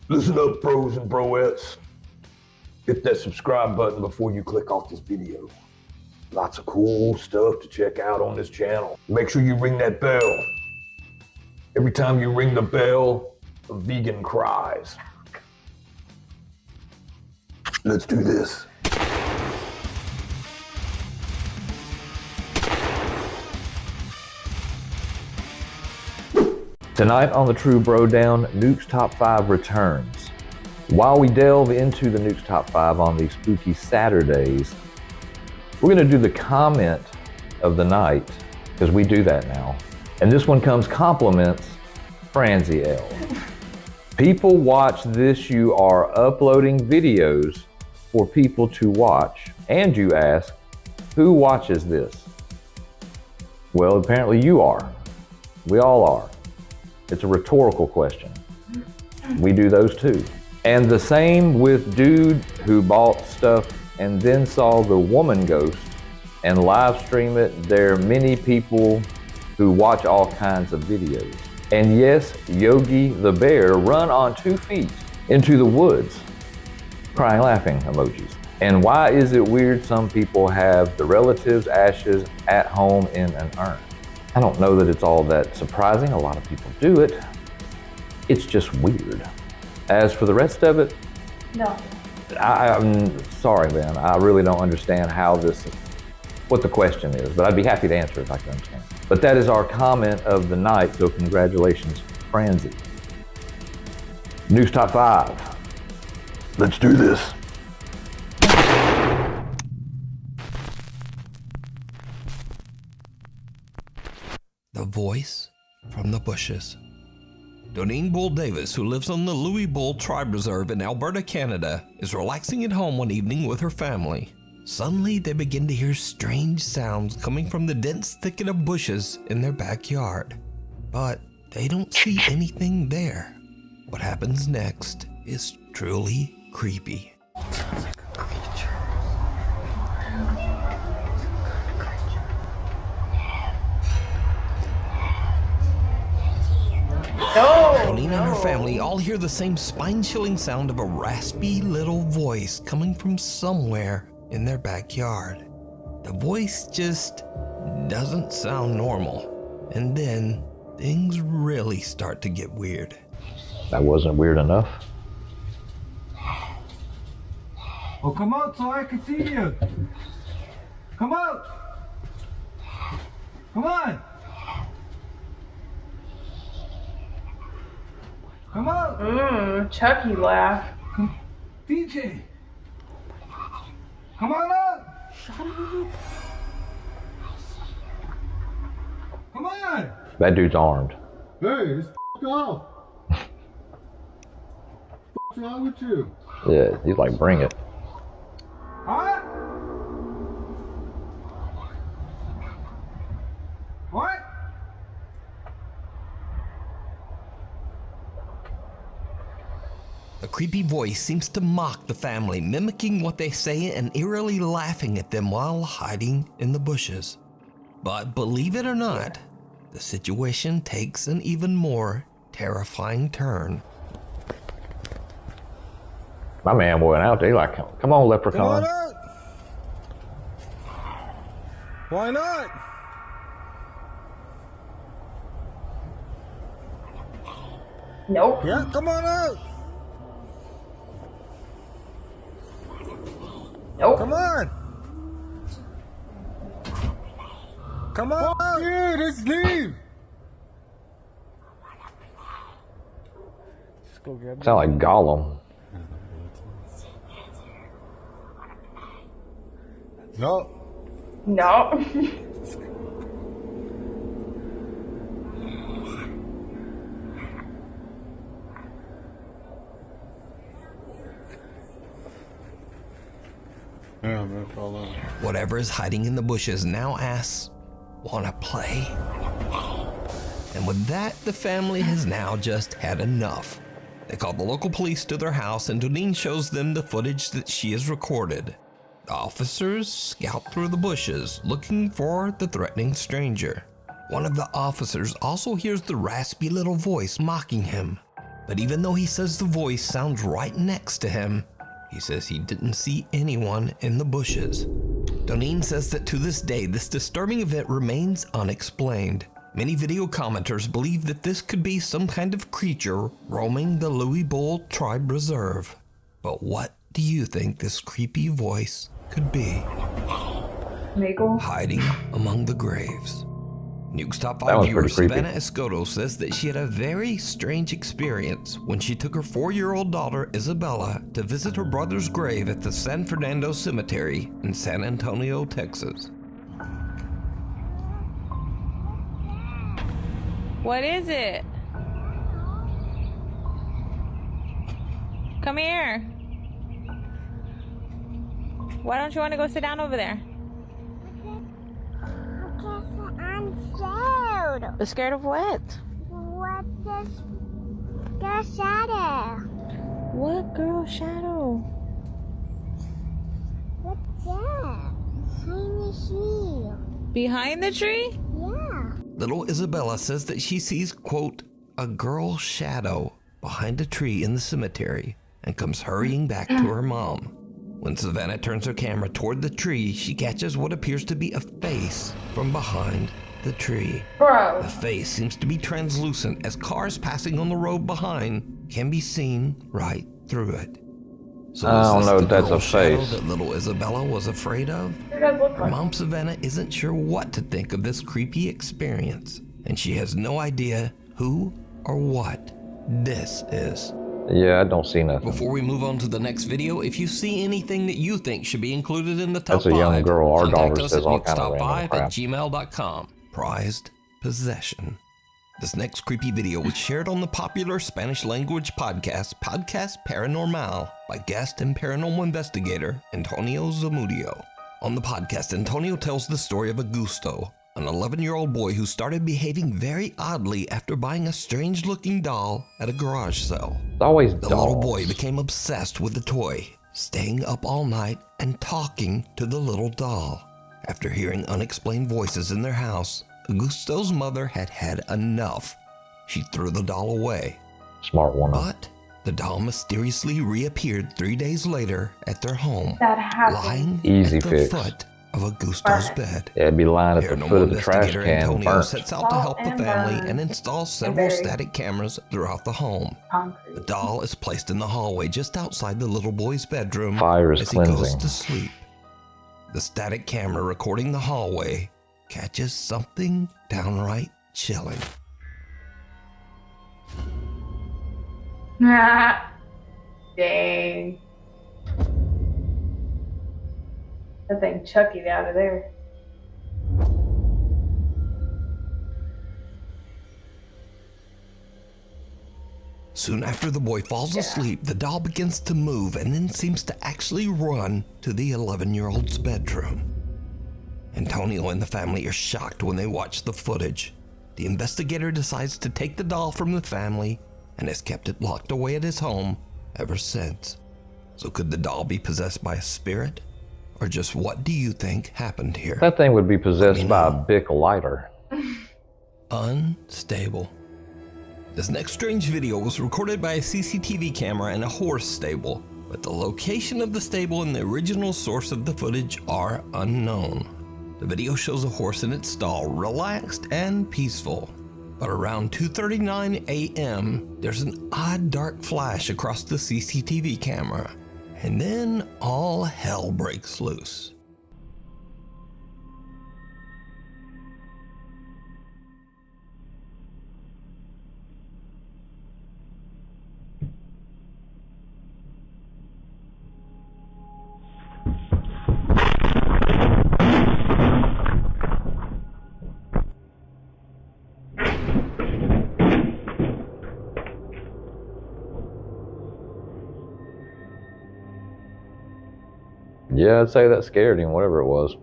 Listen up, pros and broettes. Hit that subscribe button before you click off this video. Lots of cool stuff to check out on this channel. Make sure you ring that bell. Every time you ring the bell, a vegan cries. Let's do this. Tonight on the True Brodown, Nukes Top 5 returns. While we delve into the Nukes Top 5 on these spooky Saturdays, we're going to do the comment of the night, because we do that now. And this one comes compliments Franzi L. People watch this, you are uploading videos for people to watch, and you ask, who watches this? Well, apparently you are. We all are. It's a rhetorical question. We do those too. And the same with dude who bought stuff and then saw the woman ghost and live stream it. There are many people who watch all kinds of videos. And yes, Yogi the bear run on 2 feet into the woods, crying laughing emojis. And why is it weird some people have the relatives' ashes at home in an urn? I don't know that it's all that surprising. A lot of people do it. It's just weird. As for the rest of it, No. I'm sorry, man. I really don't understand what the question is, but I'd be happy to answer if I can understand. But that is our comment of the night, so congratulations, Franzi. News Top 5. Let's do this. The voice from the bushes. Doneen Bull Davis, who lives on the Louis Bull Tribe Reserve in Alberta, Canada, is relaxing at home one evening with her family. Suddenly, they begin to hear strange sounds coming from the dense thicket of bushes in their backyard. But they don't see anything there. What happens next is truly creepy. Doneen and her family all hear the same spine-chilling sound of a raspy little voice coming from somewhere in their backyard. The voice just doesn't sound normal. And then things really start to get weird. That wasn't weird enough. Oh, come out so I can see you. Come out. Come on. Come out. Chucky laugh. DJ. Come on up. Shut up. Come on. That dude's armed. Hey, just off. What's wrong with you? Yeah, he's like, bring it. Huh? What? The creepy voice seems to mock the family, mimicking what they say and eerily laughing at them while hiding in the bushes. But believe it or not, the situation takes an even more terrifying turn. My man went out there like, come on, Come leprechaun. on out. Why not? Nope. Yeah, come on out. Nope. Come on. Come on out. Dude, let's leave. Just go grab Sound like Gollum. No. No. Yeah, man, fall on. Whatever is hiding in the bushes now asks, "Wanna play?" And with that, the family has now just had enough. They call the local police to their house, and Doneen shows them the footage that she has recorded. The officers scout through the bushes, looking for the threatening stranger. One of the officers also hears the raspy little voice mocking him. But even though he says the voice sounds right next to him, he says he didn't see anyone in the bushes. Doneen says that to this day, this disturbing event remains unexplained. Many video commenters believe that this could be some kind of creature roaming the Louis Bull Tribe Reserve. But what do you think this creepy voice could be? Nagel? Hiding among the graves. Nukes Top That 5 one's viewer pretty creepy. Savannah Escoto says that she had a very strange experience when she took her 4-year-old daughter Isabella to visit her brother's grave at the San Fernando Cemetery in San Antonio, Texas. What is it? Come here. Why don't you want to go sit down over there? I'm scared. Scared of what? What is the shadow? What girl shadow? What's that? Behind the tree. Behind the tree? Yeah. Little Isabella says that she sees, quote, a girl shadow behind a tree in the cemetery and comes hurrying back to her mom. When Savannah turns her camera toward the tree, she catches what appears to be a face from behind the tree. Bro. The face seems to be translucent as cars passing on the road behind can be seen right through it. So I don't is this know the if that's girl a shadow face. that little Isabella was afraid of? It does look Her like mom Savannah isn't sure what to think of this creepy experience, and she has no idea who or what this is. Yeah, I don't see nothing. Before we move on to the next video, if you see anything that you think should be included in the top That's a young 5, girl. Our contact daughter us says at all kind of random nukestop5 crap. at gmail.com. Prized possession. This next creepy video was shared on the popular Spanish language podcast Paranormal by guest and paranormal investigator Antonio Zamudio. On the podcast, Antonio tells the story of Augusto, an 11-year-old boy who started behaving very oddly after buying a strange-looking doll at a garage sale. It's always The dolls. little boy became obsessed with the toy, staying up all night and talking to the little doll. After hearing unexplained voices in their house, Augusto's mother had had enough. She threw the doll away. Smart woman. But the doll mysteriously reappeared 3 days later at their home, that happened. lying Easy at the fix. foot of Augusto's Burn. bed. Yeah, it'd be lying at the Paranormal foot of the trash investigator can Antonio burnt. sets out to help the Salt and family burn. and installs several very static cameras throughout the home. The Concrete. doll is placed in the hallway just outside the little boy's bedroom Fire is as he goes cleansing. to sleep. The static camera recording the hallway catches something downright chilling. Dang. That thing Chucky'd out of there. Soon after the boy falls asleep, the doll begins to move and then seems to actually run to the 11-year-old's bedroom. Antonio and the family are shocked when they watch the footage. The investigator decides to take the doll from the family and has kept it locked away at his home ever since. So could the doll be possessed by a spirit? Or just what do you think happened here? That thing would be possessed Let me by a know. Bic lighter. Unstable. This next strange video was recorded by a CCTV camera in a horse stable, but the location of the stable and the original source of the footage are unknown. The video shows a horse in its stall, relaxed and peaceful. But around 2:39 a.m., there's an odd dark flash across the CCTV camera, and then all hell breaks loose. Yeah, I'd say that scared him, whatever it was.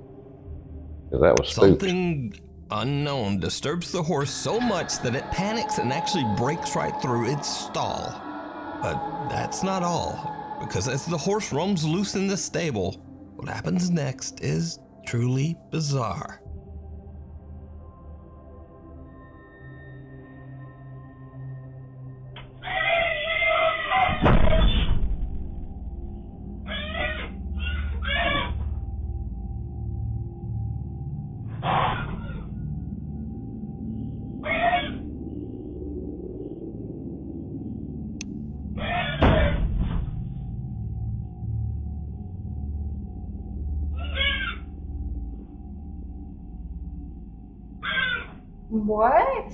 Because that was spooked. Something unknown disturbs the horse so much that it panics and actually breaks right through its stall. But that's not all, because as the horse roams loose in the stable, what happens next is truly bizarre. What?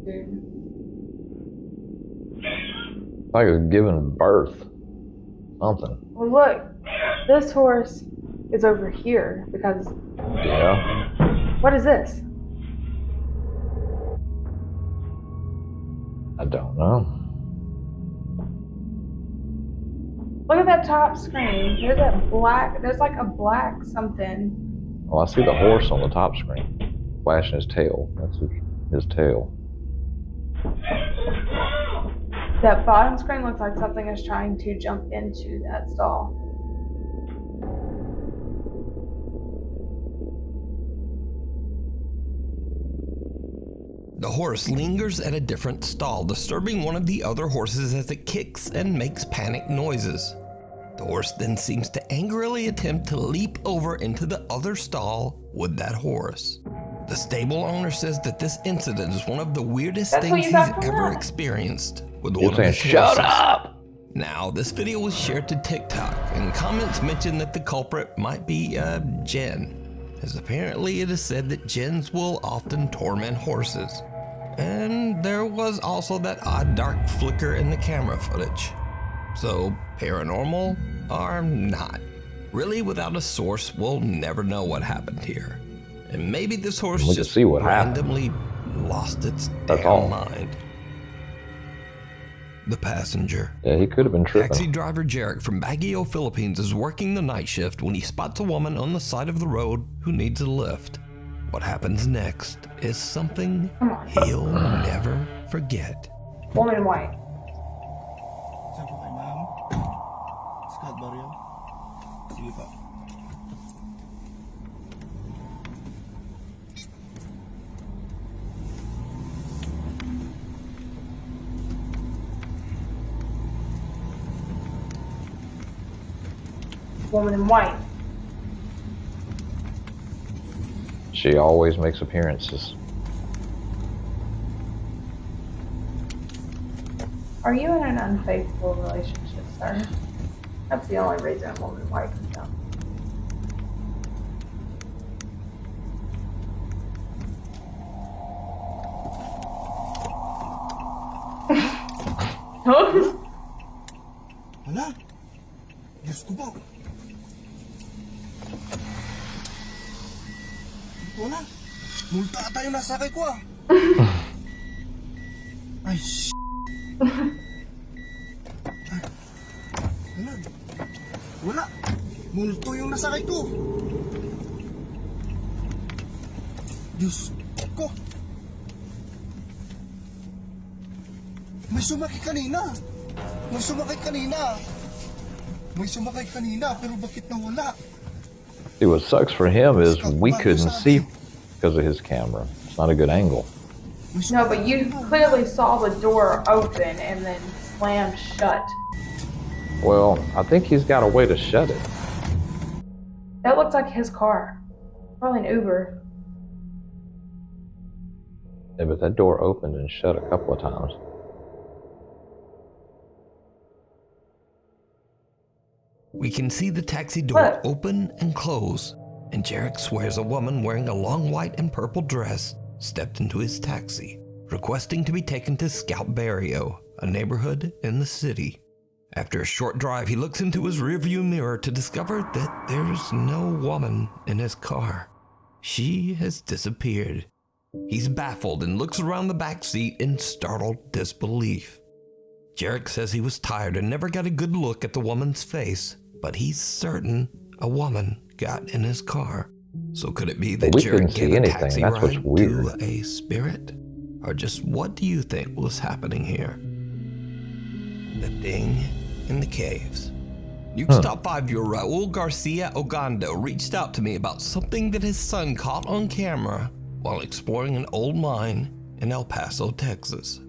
Dude. Like it's giving birth. Something. Well, look, this horse is over here because. Yeah. What is this? I don't know. Look at that top screen. There's that black. There's like a black something. Well, I see the horse on the top screen, flashing his tail. That's his tail. That bottom screen looks like something is trying to jump into that stall. The horse lingers at a different stall, disturbing one of the other horses as it kicks and makes panic noises. The horse then seems to angrily attempt to leap over into the other stall with that horse. The stable owner says that this incident is one of the weirdest That's what things you he's got from ever that. experienced with You're one of saying, his shut horses. up! Now, this video was shared to TikTok, and comments mention that the culprit might be Jen, as apparently it is said that Jens will often torment horses. And there was also that odd dark flicker in the camera footage. So, paranormal or not? Really, without a source, we'll never know what happened here. And maybe this horse We can just see what happened. randomly lost its That's damn all. mind. The passenger. Yeah, he could have been tripping. Taxi driver Jarek from Baguio, Philippines is working the night shift when he spots a woman on the side of the road who needs a lift. What happens next is something Come on. he'll never forget. Woman in white. Saan po kay ma'am? Scott Barrio? Sige po. Woman in white. She always makes appearances. Are you in an unfaithful relationship, sir? That's the only reason a woman in white comes out. Hala? Diyos ko po. Wala. Multa ata yung nasakay ko ah. Ay, Wala. Wala. Multo yung nasakay ko. Diyos ko. May sumakay kanina. May sumakay kanina. May sumakay kanina, pero bakit nawala? See, what sucks for him is we couldn't see because of his camera. It's not a good angle. May No, sumakay but you kanina. clearly saw the door open and then slam shut. Well, I think he's got a way to shut it. That looks like his car. Probably an Uber. Yeah, but that door opened and shut a couple of times. We can see the taxi door Look. open and close, and Jarek swears a woman wearing a long white and purple dress stepped into his taxi, requesting to be taken to Scout Barrio, a neighborhood in the city. After a short drive, he looks into his rearview mirror to discover that there's no woman in his car. She has disappeared. He's baffled and looks around the back seat in startled disbelief. Jarek says he was tired and never got a good look at the woman's face, but he's certain a woman got in his car. So could it be that But we couldn't Jarek see gave a anything. taxi That's what's ride weird. to a spirit? Or just what do you think was happening here? The thing in the caves. Nukes Top 5 viewer Raul Garcia Ogando reached out to me about something that his son caught on camera while exploring an old mine in El Paso, Texas.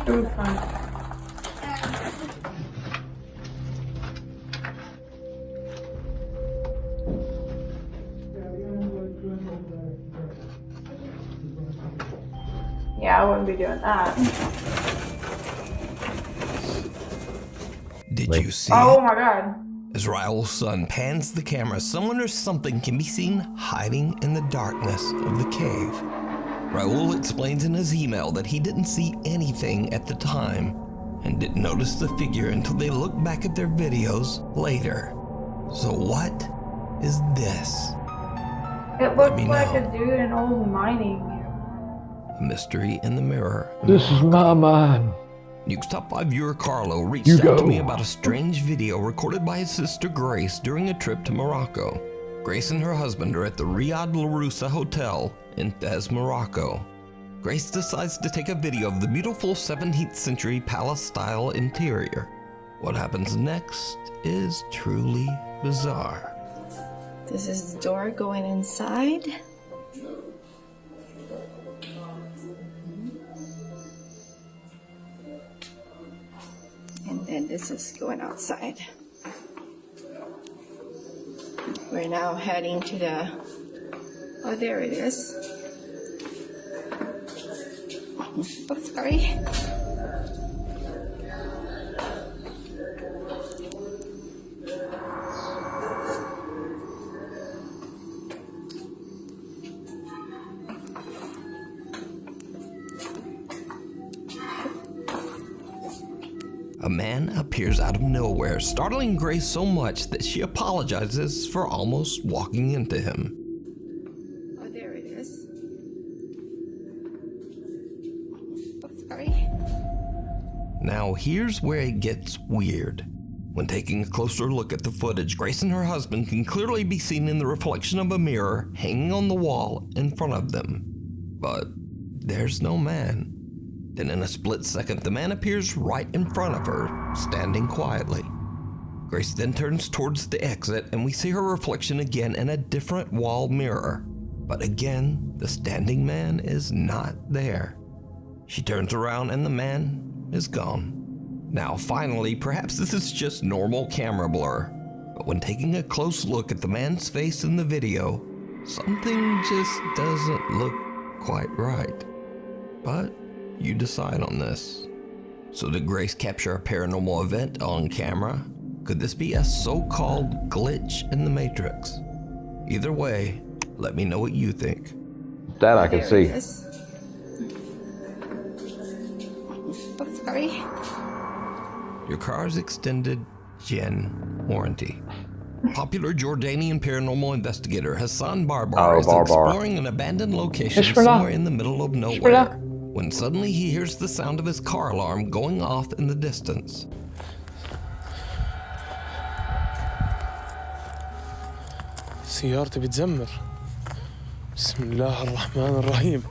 Ooh, fun. Yeah, I wouldn't be doing that. Did you see Oh it? my god. As Raul's son pans the camera, someone or something can be seen hiding in the darkness of the cave. Raul explains in his email that he didn't see anything at the time and didn't notice the figure until they looked back at their videos later. So what is this? It looks me like know. a dude in old mining. A mystery in the mirror. This is my mind. Nukes Top 5 viewer Carlo reached You out go. to me about a strange video recorded by his sister Grace during a trip to Morocco. Grace and her husband are at the Riyadh Laroussa Hotel in Fez, Morocco. Grace decides to take a video of the beautiful 17th century palace-style interior. What happens next is truly bizarre. This is the door going inside. And then this is going outside. We're now heading to the, oh, there it is. Oh, sorry. A man appears out of nowhere, startling Grace so much that she apologizes for almost walking into him. Oh, there it is. Oh, sorry. Now here's where it gets weird. When taking a closer look at the footage, Grace and her husband can clearly be seen in the reflection of a mirror hanging on the wall in front of them. But there's no man. Then in a split second, the man appears right in front of her, standing quietly. Grace then turns towards the exit and we see her reflection again in a different wall mirror. But again, the standing man is not there. She turns around and the man is gone. Now finally, perhaps this is just normal camera blur, but when taking a close look at the man's face in the video, something just doesn't look quite right. But you decide on this. So did Grace capture a paranormal event on camera? Could this be a so-called glitch in the Matrix? Either way, let me know what you think. That I can There see. it is. Oh, sorry. Your car's extended gen warranty. Popular Jordanian paranormal investigator Hassan Barbar is exploring an abandoned location somewhere in the middle of nowhere, when suddenly he hears the sound of his car alarm going off in the distance. سيارتي بتزمر. بسم الله الرحمن الرحيم.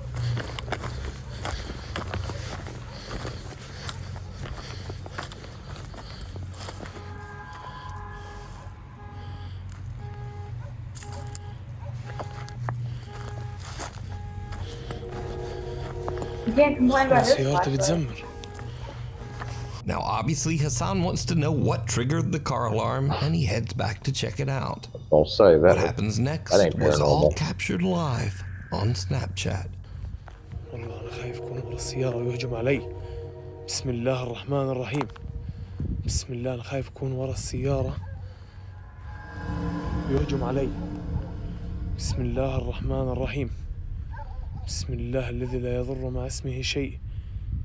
You can't complain about this سيارتي flashlight. بتزمر. Now obviously Hassan wants to know what triggered the car alarm and he heads back to check it out. I'll say What that. happens next that ain't was all paranormal. captured live on Snapchat. والله أنا خايف يكون ورا السيارة ويهجم علي. بسم الله الرحمن الرحيم. بسم الله أنا خايف يكون ورا السيارة ويهجم علي. بسم الله الرحمن الرحيم. بسم الله الذي لا يضر مع اسمه شيء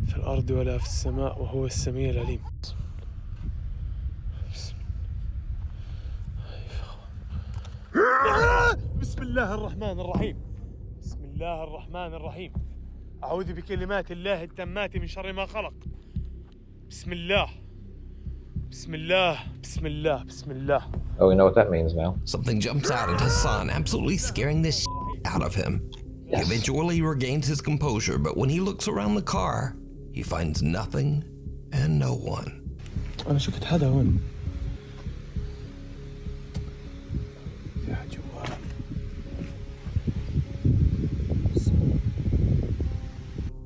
في الأرض ولا في السماء وهو السميع العليم. بسم الله الرحمن الرحيم. بسم الله الرحمن الرحيم. أعوذ بكلمات الله التامات من شر ما خلق. بسم الله. بسم الله. بسم الله. بسم الله. Oh, we know what that means now. Something jumps out at Hassan, absolutely scaring the out of him. He eventually regains his composure, but when he looks around the car, he finds nothing and no one. أنا شفت حدا هون. يا جوال.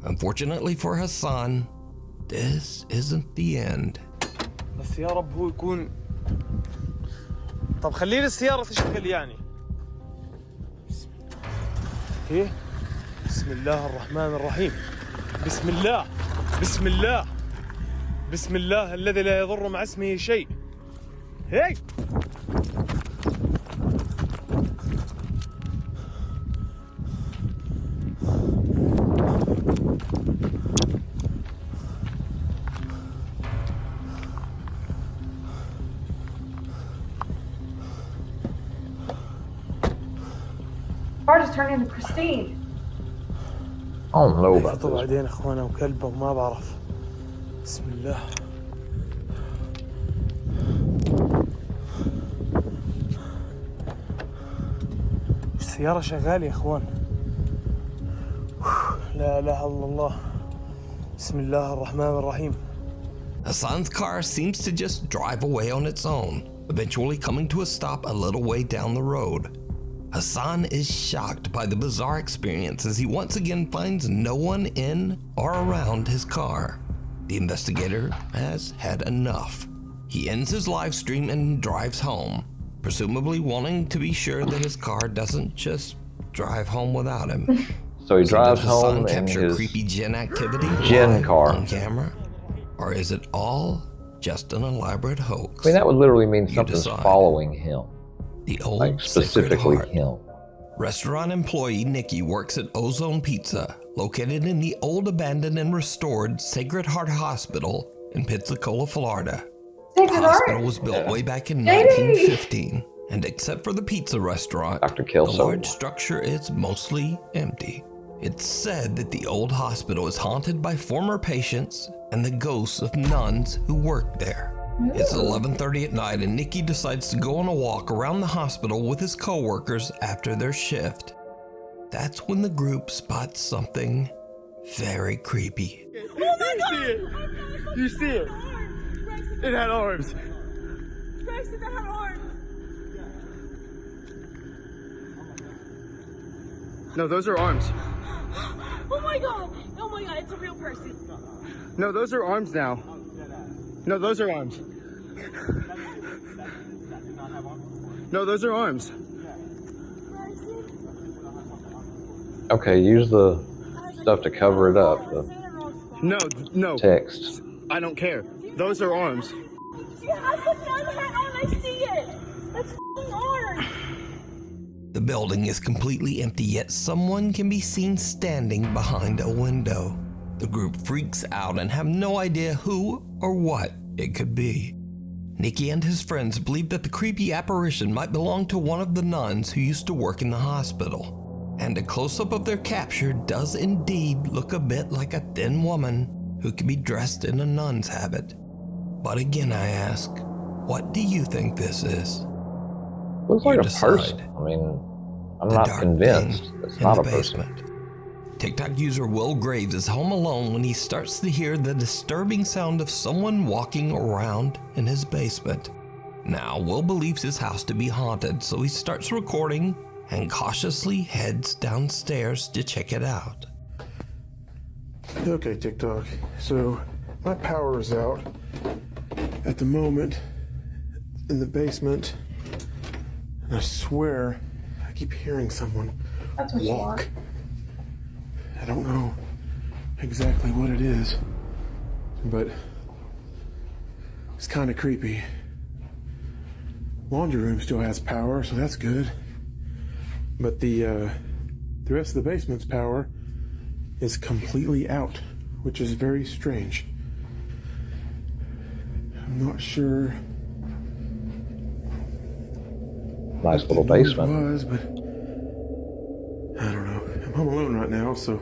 Unfortunately for Hassan, this isn't the end. بس يا رب هو يكون. طب خليني السيارة تشتغل يعني. بسم الله. إيه؟ بسم الله الرحمن الرحيم. بسم الله بسم الله بسم الله الذي لا يضر مع اسمه شيء. هي Car just turned into Christine. I don't know about طلع this. بعدين اخوانا وكلبه وما بعرف. بسم الله. السيارة شغالة يا اخوان. لا اله الا الله. بسم الله الرحمن الرحيم. Hassan's car seems to just drive away on its own, eventually coming to a stop a little way down the road. Hassan is shocked by the bizarre experience as he once again finds no one in or around his car. The investigator has had enough. He ends his live stream and drives home, presumably wanting to be sure that his car doesn't just drive home without him. So he drives did Hassan home in capture his creepy Jinn activity Jinn live car. on camera? Or is it all just an elaborate hoax? I mean, that would literally mean You something's decide. following him, The old like Sacred specifically Heart. him. Restaurant employee Nikki works at Ozone Pizza, located in the old abandoned and restored Sacred Heart Hospital in Pensacola, Florida. The Sacred hospital Heart. was built way back in JD. 1915, and except for the pizza restaurant, Dr. the Kelso. large structure is mostly empty. It's said that the old hospital is haunted by former patients and the ghosts of nuns who worked there. It's 11:30 at night and Nikki decides to go on a walk around the hospital with his co-workers after their shift. That's when the group spots something very creepy. Oh my God! You see it? It had arms. Bryson, that had arms. No, those are arms. Oh my God! Oh my God! It's a real person. No, those are arms now. No, those are arms. No, those are arms. Okay, use the stuff to cover it up, the No, no. text. I don't care. Those are arms. She has the gun hat on. I see it. That's f***ing arms. The building is completely empty, yet someone can be seen standing behind a window. The group freaks out and have no idea who or what it could be. Nikki and his friends believe that the creepy apparition might belong to one of the nuns who used to work in the hospital. And a close-up of their capture does indeed look a bit like a thin woman who could be dressed in a nun's habit. But again, I ask, what do you think this is? Looks like You a decide. person. I mean, I'm The not dark convinced. thing It's in not the a person. basement. TikTok user Will Graves is home alone when he starts to hear the disturbing sound of someone walking around in his basement. Now, Will believes his house to be haunted, so he starts recording and cautiously heads downstairs to check it out. Okay, TikTok. So, my power is out at the moment in the basement. And I swear, I keep hearing someone That's what you walk. want. I don't know exactly what it is, but it's kind of creepy. Laundry room still has power, so that's good. But the rest of the basement's power is completely out, which is very strange. I'm not sure Nice little what the noise basement. was, but I don't know. I'm home alone right now, so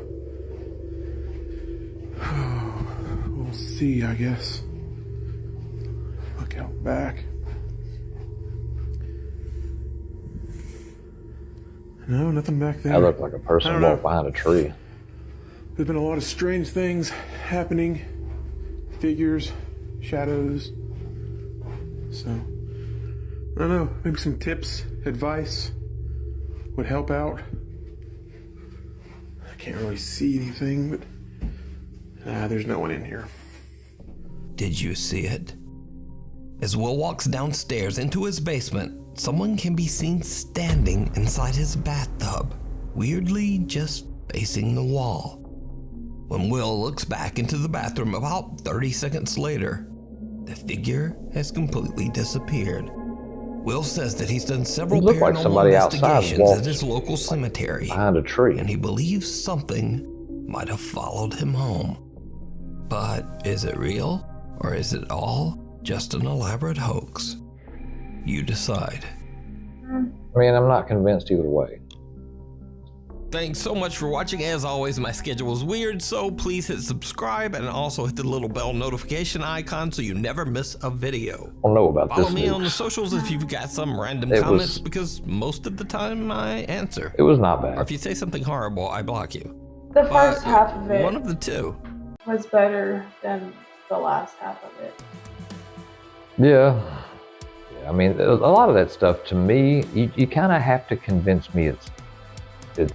we'll see, I guess. Look out back. No, nothing back there. That looked like a I person don't know. walked behind a tree. There's been a lot of strange things happening. Figures, shadows. So, I don't know. Maybe some tips, advice would help out. I can't really see anything, but there's no one in here. Did you see it? As Will walks downstairs into his basement, someone can be seen standing inside his bathtub, weirdly just facing the wall. When Will looks back into the bathroom about 30 seconds later, the figure has completely disappeared. Will says that he's done several looked like paranormal somebody outside investigations walked at his local cemetery, behind a tree. and he believes something might have followed him home. But is it real, or is it all just an elaborate hoax? You decide. I mean, I'm not convinced either way. Thanks so much for watching. As always, my schedule is weird, so please hit subscribe and also hit the little bell notification icon so you never miss a video. I don't know about Follow this. me on the Nukes. socials if you've got some random It comments, was- because most of the time I answer. It was not Or bad. if you say something horrible, I block you. The But first half of it one of the two. was better than the last half of it. Yeah. I mean, a lot of that stuff, to me, you kind of have to convince me it's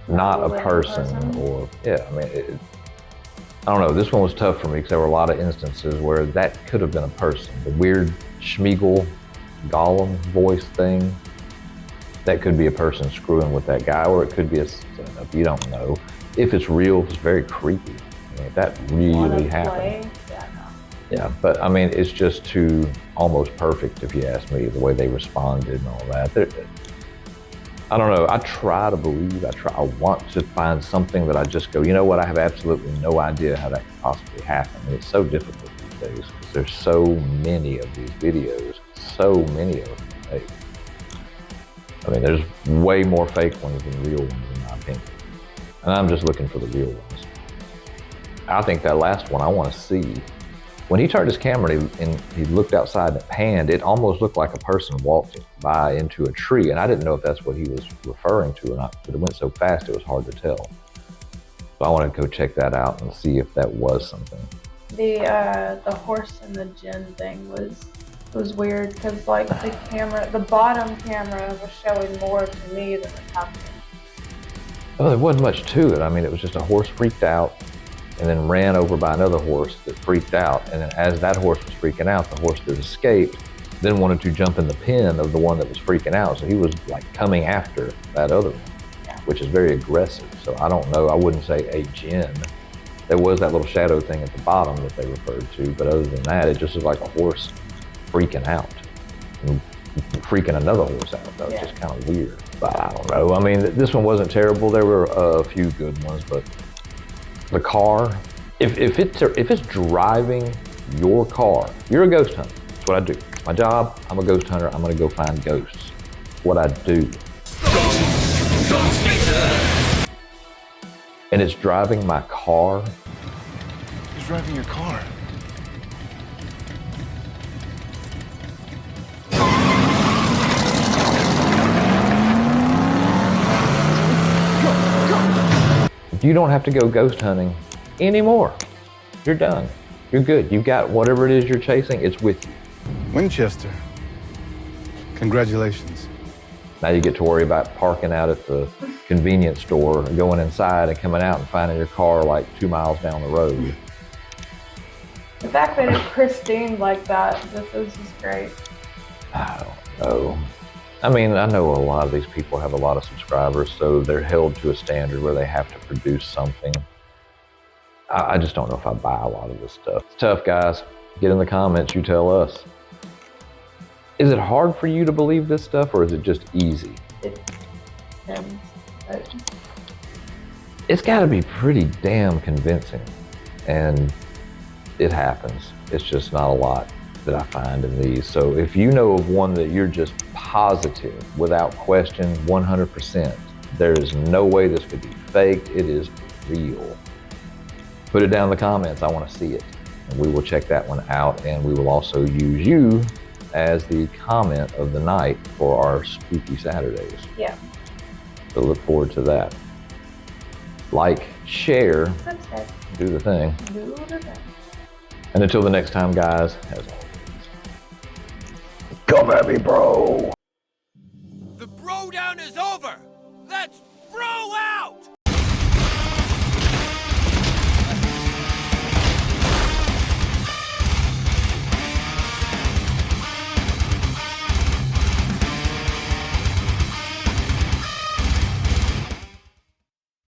not a person, or, yeah, I mean, I don't know. This one was tough for me because there were a lot of instances where that could have been a person. The weird Schmeagol Gollum voice thing, that could be a person screwing with that guy, or it could be a setup. You don't know. If it's real, it's very creepy. I mean, if that really happened. Yeah, but I mean, it's just too almost perfect, if you ask me, the way they responded and all that. I don't know. I try to believe. I want to find something that I just go, you know what? I have absolutely no idea how that could possibly happen. And it's so difficult these days because there's so many of these videos, so many of them fake. I mean, there's way more fake ones than real ones, in my opinion. And I'm just looking for the real ones. I think that last one I want to see. When he turned his camera and he looked outside and it panned, it almost looked like a person walked by into a tree. And I didn't know if that's what he was referring to or not, but it went so fast it was hard to tell. So I wanted to go check that out and see if that was something. The horse and the gin thing was weird because like the bottom camera was showing more to me than the top camera. Well, there wasn't much to it. I mean, it was just a horse freaked out and then ran over by another horse that freaked out. And then as that horse was freaking out, the horse that escaped then wanted to jump in the pen of the one that was freaking out. So he was like coming after that other one, which is very aggressive. So I don't know, I wouldn't say a gin. There was that little shadow thing at the bottom that they referred to, but other than that, it just was like a horse freaking out. And freaking another horse out. That was just kind of weird. But I don't know. I mean, this one wasn't terrible. There were a few good ones, but the car, if it's driving your car, you're a ghost hunter. That's what I do. My job, I'm a ghost hunter. I'm gonna go find ghosts. What I do. And it's driving my car. Who's driving your car? You don't have to go ghost hunting anymore. You're done. You're good. You've got whatever it is you're chasing, it's with you. Winchester, congratulations. Now you get to worry about parking out at the convenience store, going inside and coming out and finding your car like 2 miles down the road. The fact that it's pristine like that, this is just great. I don't know. I mean, I know a lot of these people have a lot of subscribers, so they're held to a standard where they have to produce something. I just don't know if I buy a lot of this stuff. It's tough, guys. Get in the comments, you tell us. Is it hard for you to believe this stuff, or is it just easy? It's got to be pretty damn convincing, and it happens. It's just not a lot that I find in these. So if you know of one that you're just positive, without question, 100%, there is no way this could be faked, it is real. Put it down in the comments, I want to see it. And we will check that one out, and we will also use you as the comment of the night for our Spooky Saturdays. Yeah. So look forward to that. Like, share, Subscribe. do the thing. Do the thing. And until the next time, guys, as always, come at me, bro. The Brodown is over! Let's bro out!